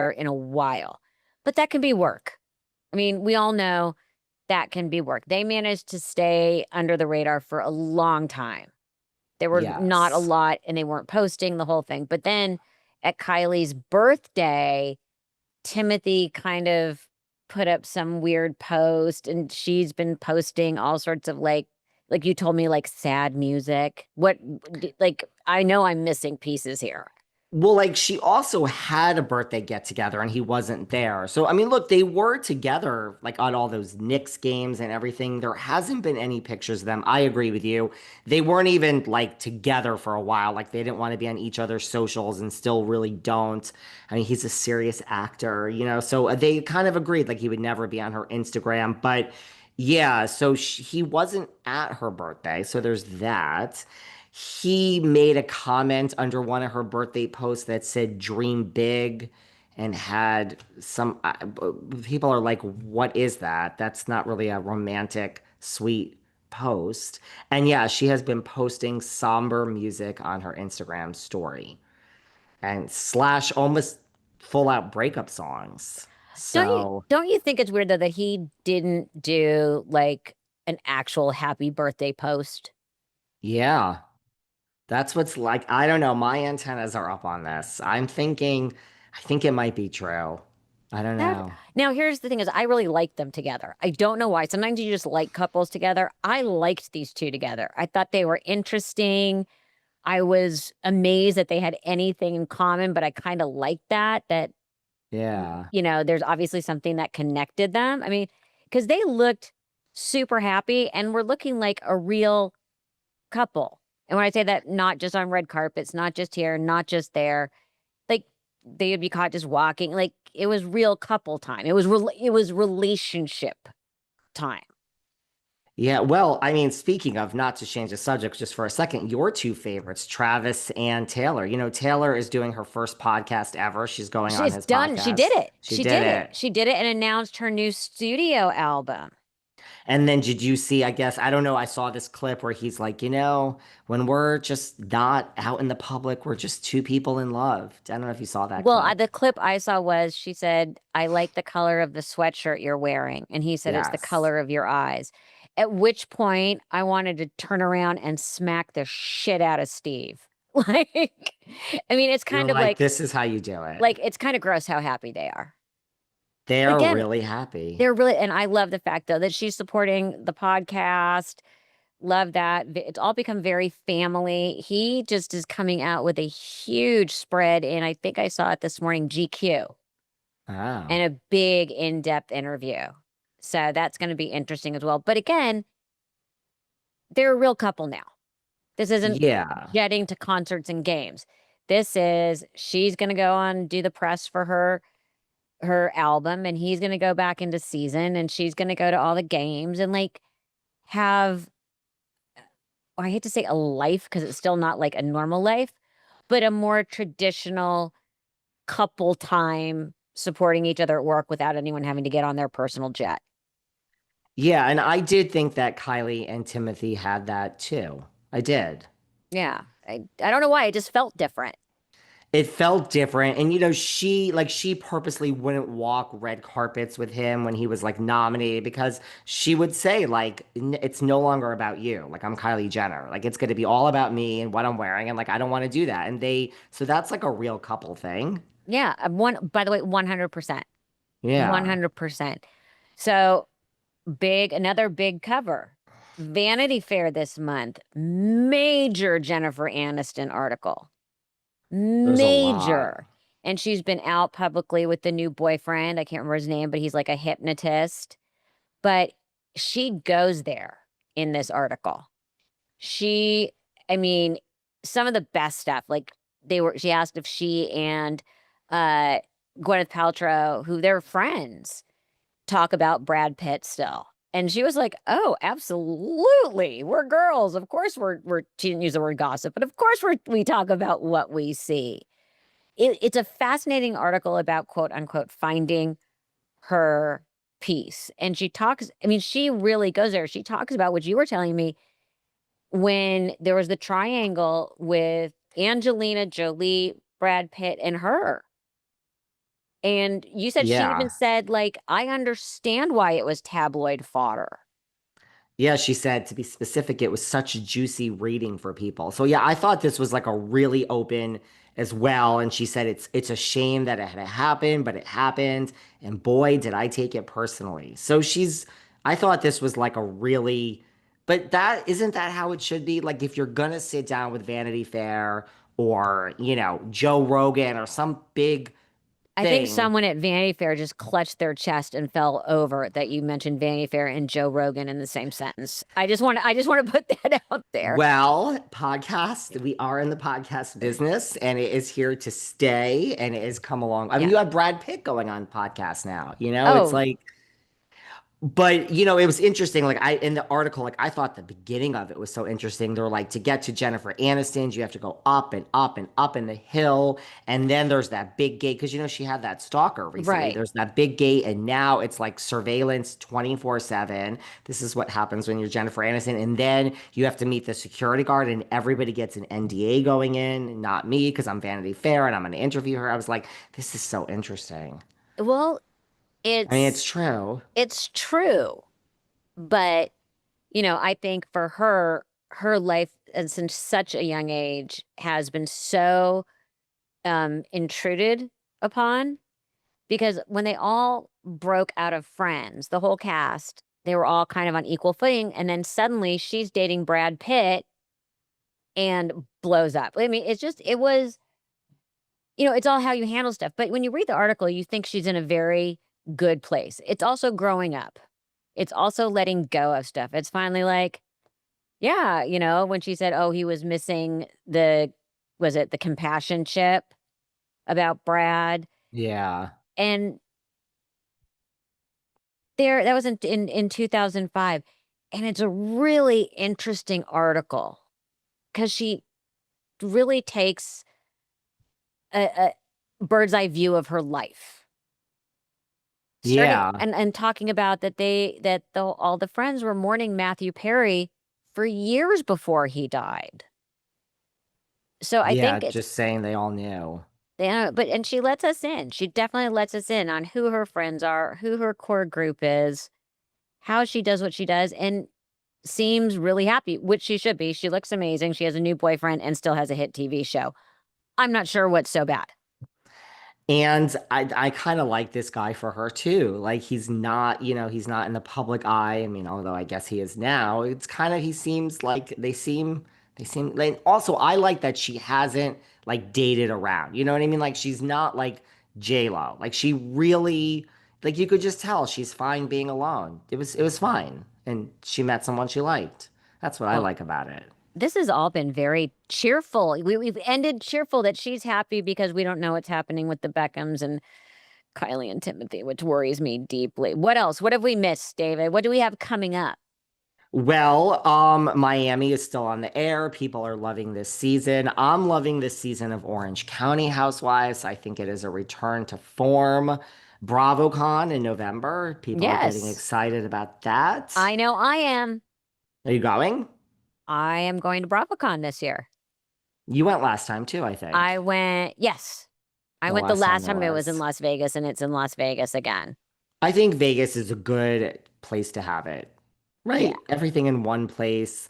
in a while. But that can be work. I mean, we all know that can be work. They managed to stay under the radar for a long time. There were not a Yes. lot, and they weren't posting the whole thing. But then at Kylie's birthday, Timothy kind of put up some weird post, and she's been posting all sorts of like you told me, like sad music. What, like, I know I'm missing pieces here. Well, like she also had a birthday get together and he wasn't there. So, I mean, look, they were together like on all those Knicks games and everything. There hasn't been any pictures of them. I agree with you. They weren't even like together for a while. Like they didn't want to be on each other's socials and still really don't. I mean, he's a serious actor, you know, so they kind of agreed like he would never be on her Instagram. But yeah, so he wasn't at her birthday. So there's that. He made a comment under one of her birthday posts that said dream big and had some people are like, what is that? That's not really a romantic, sweet post. And yeah, she has been posting somber music on her Instagram story and slash almost full out breakup songs. So Don't you think it's weird though that he didn't do like an actual happy birthday post? yeah, that's what's like. I don't know. My antennas are up on this. I think it might be true. I don't That know. now here's the thing is I really like them together. I don't know why. Sometimes you just like couples together. I liked these two together. I thought they were interesting. I was amazed that they had anything in common, but I kind of liked that Yeah. there's obviously something that connected them. I mean, because they looked super happy and were looking like a real couple. And when I say that, not just on red carpets, not just here, not just there, like they would be caught just walking. Like it was real couple time. It was relationship time. Yeah. Well, I mean, speaking of, not to change the subject just for a second, your two favorites, Travis and Taylor. You know, Taylor is doing her first podcast ever. She's going on She's his done. She did podcast. it. She She did did it. it. She did it and announced her new studio album. And then did you see, I guess, I don't know, I saw this clip where he's like, you know, when we're just not out in the public, we're just two people in love. I don't know if you saw that Well, clip. the clip I saw was she said, I like the color of the sweatshirt you're wearing. And he said, it's the Yes. color of your eyes. At which point I wanted to turn around and smack the shit out of Steve. Like, I mean, it's You're kind of like, this is how you do it. it's kind of gross how happy they are. They But are again, really happy. they're really, and I love the fact though that she's supporting the podcast. Love that. It's all become very family. He just is coming out with a huge spread. And I think I saw it this morning, GQ, Oh. and a big in-depth interview. So that's going to be interesting as well. But again, they're a real couple now. This isn't Yeah. jetting to concerts and games. This is she's going to go on and do the press for her album, and he's going to go back into season, and she's going to go to all the games and like have, I hate to say a life because it's still not like a normal life, but a more traditional couple time supporting each other at work without anyone having to get on their personal jet. Yeah, and I did think that Kylie and Timothy had that too. I did. Yeah. I don't know why. It just felt different. It felt different. And you know, she purposely wouldn't walk red carpets with him when he was like nominated because she would say like it's no longer about you. Like I'm Kylie Jenner. Like it's going to be all about me and what I'm wearing and like I don't want to do that. And they so that's like a real couple thing. Yeah. By the way, 100%. Yeah. 100%. So another big cover. Vanity Fair this month. Major Jennifer Aniston article. There's a lot. Major. And she's been out publicly with the new boyfriend. I can't remember his name, but he's like a hypnotist. But she goes there in this article. She, I mean, some of the best stuff. Like she asked if she and uh Gwyneth Paltrow, who they're friends, talk about Brad Pitt still. And she was like, "Oh, absolutely. We're girls. Of course she didn't use the word gossip, but of course we talk about what we see." It's a fascinating article about quote unquote finding her peace. And she talks, I mean, she really goes there. She talks about what you were telling me when there was the triangle with Angelina Jolie, Brad Pitt, and her. And you said she even Yeah. said, like, I understand why it was tabloid fodder. Yeah, she said to be specific, it was such a juicy reading for people. So yeah, I thought this was like a really open as well. And she said it's a shame that it had happened, but it happened. And boy, did I take it personally. So I thought this was like a really, but that isn't that how it should be? Like if you're gonna sit down with Vanity Fair or, Joe Rogan or some big I think thing. someone at Vanity Fair just clutched their chest and fell over that you mentioned Vanity Fair and Joe Rogan in the same sentence. I just want to put that out there. Well, podcast, we are in the podcast business and it is here to stay and it has come along. I mean, Yeah. you have Brad Pitt going on podcast now, it's Oh, like, but it was interesting. Like in the article, like I thought the beginning of it was so interesting. They were like, to get to Jennifer Aniston's, you have to go up and up and up in the hill. And then there's that big gate because she had that stalker recently. right. There's that big gate, and now it's like surveillance 24/7. This is what happens when you're Jennifer Aniston. And then you have to meet the security guard, and everybody gets an NDA going in, not me, because I'm Vanity Fair and I'm gonna interview her. I was like, this is so interesting. Well, I mean, it's it's true. it's true, but I think for her, her life and since such a young age has been so intruded upon because when they all broke out of Friends, the whole cast, they were all kind of on equal footing, and then suddenly she's dating Brad Pitt and blows up. I mean, it was, it's all how you handle stuff. But when you read the article, you think she's in a very good place. It's also growing up. It's also letting go of stuff. It's finally like, yeah, when she said, "Oh, he was missing was it the compassion chip about Brad?" Yeah. And that was in 2005, and it's a really interesting article because she really takes a bird's eye view of her life. Starting Yeah. and talking about all the friends were mourning Matthew Perry for years before he died. So I Yeah, think it's just saying they all knew. yeah, but and she lets us in. She definitely lets us in on who her friends are, who her core group is, how she does what she does, and seems really happy, which she should be. She looks amazing. She has a new boyfriend and still has a hit TV show. I'm not sure what's so bad. And I kind of like this guy for her too. Like he's not in the public eye. I mean, although I guess he is now. It's kind of he seems like they seem like also I like that she hasn't like dated around. You know what I mean? Like she's not like J-Lo. Like she really like you could just tell she's fine being alone. It was fine. And she met someone she liked. That's what I Well, like about it. this has all been very cheerful. We've ended cheerful that she's happy because we don't know what's happening with the Beckhams and Kylie and Timothy, which worries me deeply. What else? What have we missed, David? What do we have coming up? Well, Miami is still on the air. People are loving this season. I'm loving this season of Orange County Housewives. I think it is a return to form. BravoCon in November. People are getting Yes, excited about that. I know I am. Are you going? I am going to BravoCon this year. You went last time too, I think. I went, yes, I The went the last time last it time it was in was. Las Vegas, and it's in Las Vegas again. I think Vegas is a good place to have it. Yeah. Right? Everything in one place.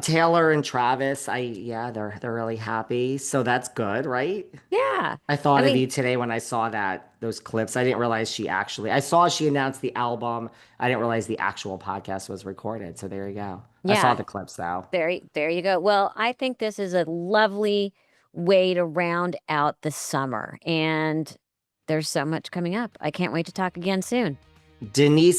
Taylor and Travis, yeah, they're really happy. So that's good, right? Yeah. I I thought of mean, you today when I saw those clips. I didn't realize I saw she announced the album. I didn't realize the actual podcast was recorded. So there you go. I saw yeah, the clips though. there you go. Well, I think this is a lovely way to round out the summer, and there's so much coming up. I can't wait to talk again soon. Denise